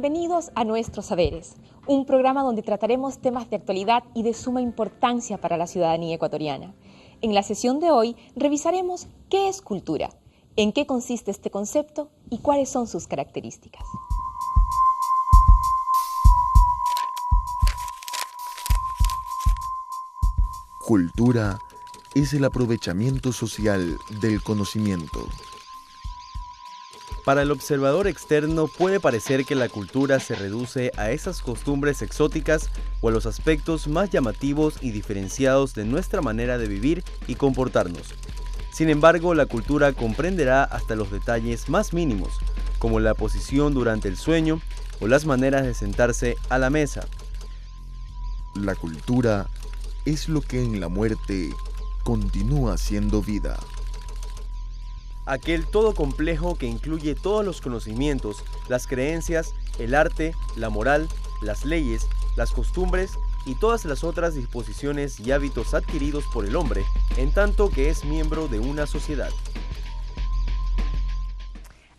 Bienvenidos a Nuestros Saberes, un programa donde trataremos temas de actualidad y de suma importancia para la ciudadanía ecuatoriana. En la sesión de hoy revisaremos qué es cultura, en qué consiste este concepto y cuáles son sus características. Cultura es el aprovechamiento social del conocimiento. Para el observador externo puede parecer que la cultura se reduce a esas costumbres exóticas o a los aspectos más llamativos y diferenciados de nuestra manera de vivir y comportarnos. Sin embargo, la cultura comprenderá hasta los detalles más mínimos, como la posición durante el sueño o las maneras de sentarse a la mesa. La cultura es lo que en la muerte continúa siendo vida. Aquel todo complejo que incluye todos los conocimientos, las creencias, el arte, la moral, las leyes, las costumbres y todas las otras disposiciones y hábitos adquiridos por el hombre, en tanto que es miembro de una sociedad.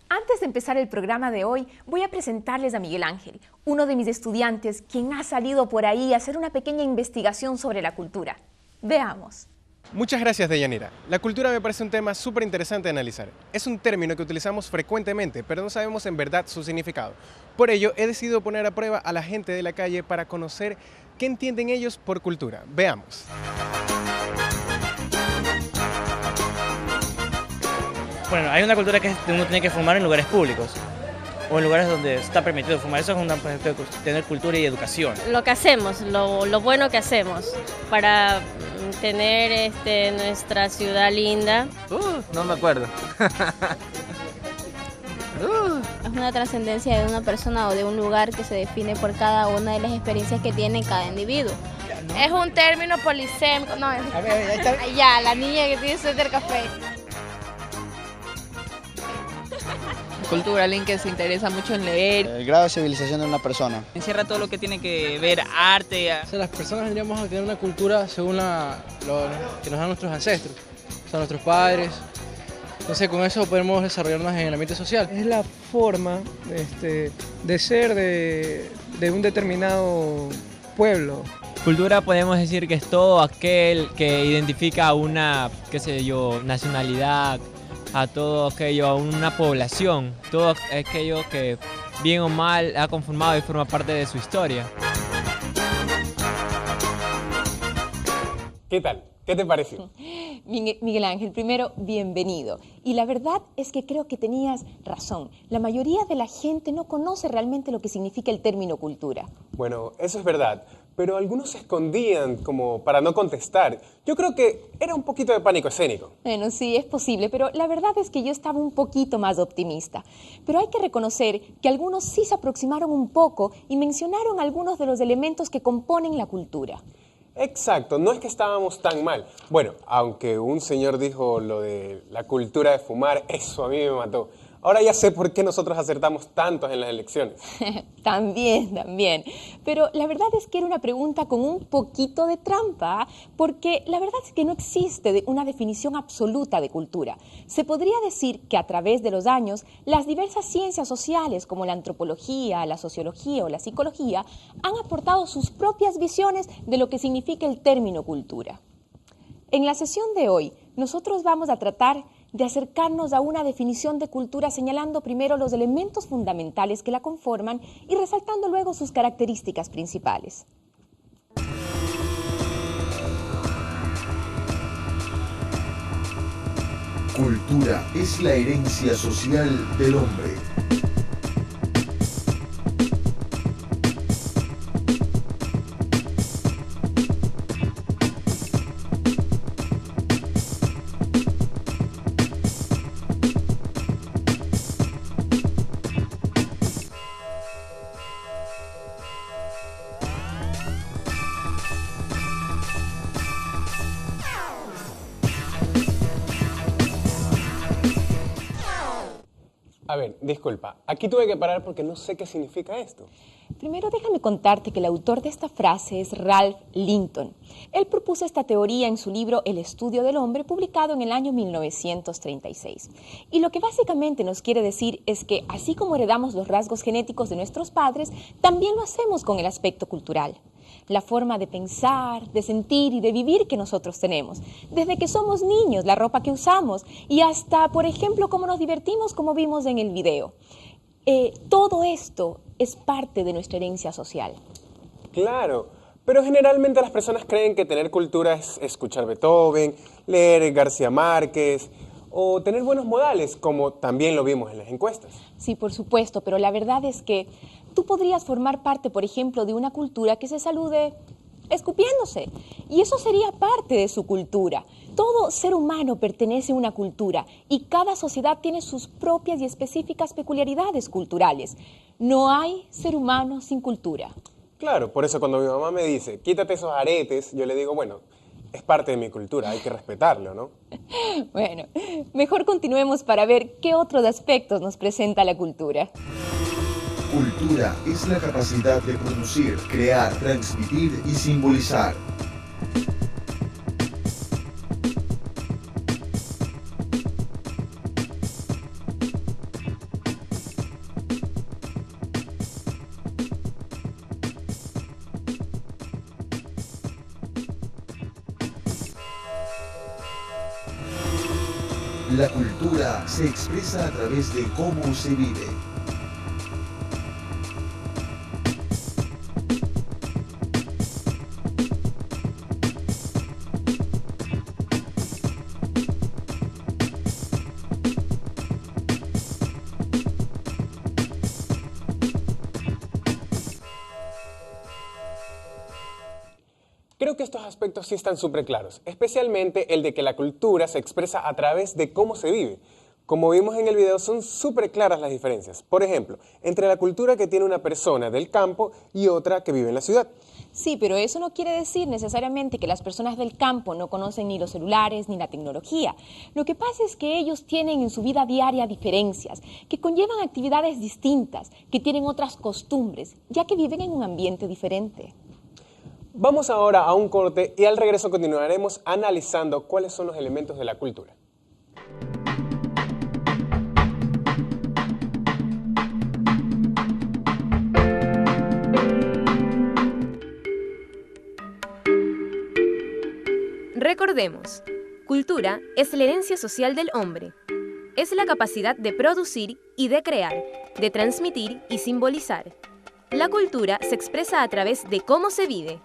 Antes de empezar el programa de hoy, voy a presentarles a Miguel Ángel, uno de mis estudiantes, quien ha salido por ahí a hacer una pequeña investigación sobre la cultura. Veamos. Muchas gracias, Deyanira. La cultura me parece un tema súper interesante de analizar. Es un término que utilizamos frecuentemente, pero no sabemos en verdad su significado. Por ello, he decidido poner a prueba a la gente de la calle para conocer qué entienden ellos por cultura. Veamos. Bueno, hay una cultura que uno tiene que fumar en lugares públicos o en lugares donde está permitido fumar. Eso es una tener cultura y educación. Lo que hacemos, lo bueno que hacemos para tener nuestra ciudad linda. No me acuerdo. Es una trascendencia de una persona o de un lugar que se define por cada una de las experiencias que tiene cada individuo. Es un término polisémico. No, ya, la niña que tiene suéter café. Cultura, alguien que se interesa mucho en leer. El grado de civilización de una persona. Encierra todo lo que tiene que ver arte. O sea, las personas tendríamos a tener una cultura según lo que nos dan nuestros ancestros, o sea, nuestros padres. Entonces con eso podemos desarrollarnos en el ambiente social. Es la forma de ser de un determinado pueblo. Cultura podemos decir que es todo aquel que identifica a una, nacionalidad, a todo aquello, a una población, todo aquello que bien o mal ha conformado y forma parte de su historia. ¿Qué tal? ¿Qué te pareció? Miguel Ángel, primero, bienvenido. Y la verdad es que creo que tenías razón. La mayoría de la gente no conoce realmente lo que significa el término cultura. Bueno, eso es verdad, pero algunos se escondían como para no contestar. Yo creo que era un poquito de pánico escénico. Bueno, sí, es posible, pero la verdad es que yo estaba un poquito más optimista. Pero hay que reconocer que algunos sí se aproximaron un poco y mencionaron algunos de los elementos que componen la cultura. Exacto, no es que estábamos tan mal. Bueno, aunque un señor dijo lo de la cultura de fumar, eso a mí me mató. Ahora ya sé por qué nosotros acertamos tantos en las elecciones. También. Pero la verdad es que era una pregunta con un poquito de trampa, porque la verdad es que no existe una definición absoluta de cultura. Se podría decir que a través de los años, las diversas ciencias sociales, como la antropología, la sociología o la psicología, han aportado sus propias visiones de lo que significa el término cultura. En la sesión de hoy, nosotros vamos a tratar de acercarnos a una definición de cultura señalando primero los elementos fundamentales que la conforman y resaltando luego sus características principales. Cultura es la herencia social del hombre. A ver, disculpa, aquí tuve que parar porque no sé qué significa esto. Primero déjame contarte que el autor de esta frase es Ralph Linton. Él propuso esta teoría en su libro El estudio del hombre, publicado en el año 1936. Y lo que básicamente nos quiere decir es que así como heredamos los rasgos genéticos de nuestros padres, también lo hacemos con el aspecto cultural. La forma de pensar, de sentir y de vivir que nosotros tenemos. Desde que somos niños, la ropa que usamos y hasta, por ejemplo, cómo nos divertimos, como vimos en el video. Todo esto es parte de nuestra herencia social. Claro, pero generalmente las personas creen que tener cultura es escuchar Beethoven, leer García Márquez o tener buenos modales, como también lo vimos en las encuestas. Sí, por supuesto, pero la verdad es que tú podrías formar parte, por ejemplo, de una cultura que se salude escupiéndose, y eso sería parte de su cultura. Todo ser humano pertenece a una cultura y cada sociedad tiene sus propias y específicas peculiaridades culturales. No hay ser humano sin cultura. Claro, por eso cuando mi mamá me dice, quítate esos aretes, yo le digo, bueno, es parte de mi cultura, hay que respetarlo, ¿no? Bueno, mejor continuemos para ver qué otros aspectos nos presenta la cultura. Cultura es la capacidad de producir, crear, transmitir y simbolizar. La cultura se expresa a través de cómo se vive. Creo que estos aspectos sí están súper claros, especialmente el de que la cultura se expresa a través de cómo se vive. Como vimos en el video, son súper claras las diferencias. Por ejemplo, entre la cultura que tiene una persona del campo y otra que vive en la ciudad. Sí, pero eso no quiere decir necesariamente que las personas del campo no conocen ni los celulares ni la tecnología. Lo que pasa es que ellos tienen en su vida diaria diferencias, que conllevan actividades distintas, que tienen otras costumbres, ya que viven en un ambiente diferente. Vamos ahora a un corte y al regreso continuaremos analizando cuáles son los elementos de la cultura. Recordemos, cultura es la herencia social del hombre. Es la capacidad de producir y de crear, de transmitir y simbolizar. La cultura se expresa a través de cómo se vive.